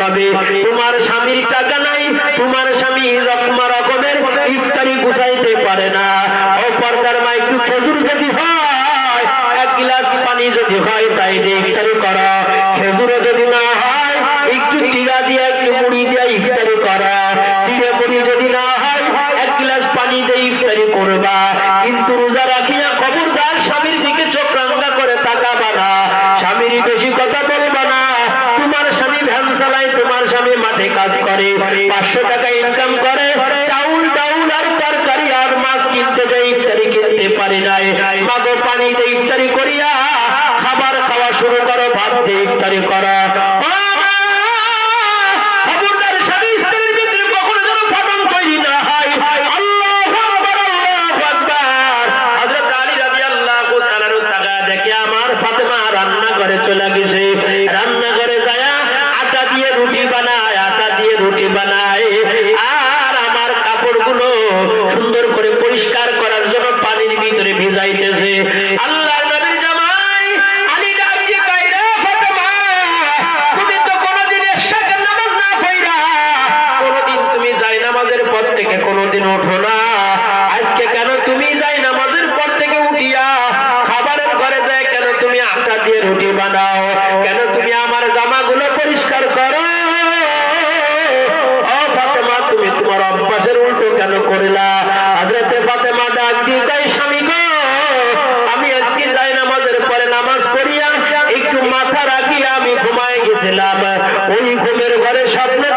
হবে। তোমার স্বামীর টাকা নাই, তোমার স্বামী রকমের ইফতারি গুছাইতে পারে না, ও পর্দার মা একটু খেজুর যদি হয়, এক গ্লাস পানি যদি হয় তাই দিয়ে ইফতারি করো। খেজুরও যদি না হয় একটু চিড়া দিয়ে একটু মুড়ি দিয়ে ইফতারি করো। চিড়ে মুড়ি যদি না হয় এক গ্লাস পানি দিয়ে ইফতারি করবা। কিন্তু রোজা রাখিয়া খবরদার স্বামীর দিকে চোখ রাঙ্গা করে তাকাবা না, স্বামীর বেশি কথা বলবা না। তোমার স্বামী ভ্যান চালায়, তোমার স্বামী মাঠে কাজ করে, 500 টাকা ইনকাম করে, চাউল ডাউল আর তরকারি আর মাছ কিনতে যাই, ইফতারি কিনতে পারি নাই, মাগো পানি দিয়ে ইফতারি করিয়া খাবার খাওয়া শুরু করো, ভাত দিয়ে ইফতারি করো। চলে গেছে রান্নাঘরে যায়, আটা দিয়ে রুটি বানায়, আটা দিয়ে রুটি বানায়, আর আমার কাপড়গুলো সুন্দর করে পরিষ্কার করার জন্য পানির ভিতরে ভিজাইতেছে। আল্লাহর নবীর জামাই আলী ডাক দিয়ে কয়, রে ফাতেমা, তুমি তো কোনোদিন ইশার নামাজ না পড়া, কোনোদিন তুমি যাই নামাজের পর থেকে কোনোদিন ওঠো না, আজকে কেন তুমি যাই নামাজের পর থেকে উঠিয়া খাবারের ঘরে যায়, কেন তুমি আটা দিয়ে রুটি বানাও, কেন তুমি আমার জামাগুলো পরিষ্কার করো? ও ফাতেমা, তুমি তোমার অভ্যাসের উল্টো কেন করলা? হযরতে ফাতেমা ডাক দিয়ে কয়, স্বামী গো, আমি আজকে যাই নামাজের পরে নামাজ পড়িয়া একটু মাথা রাখিয়া আমি ঘুমায় গেছিলাম, ওই ঘুমের ঘরে স্বপ্নে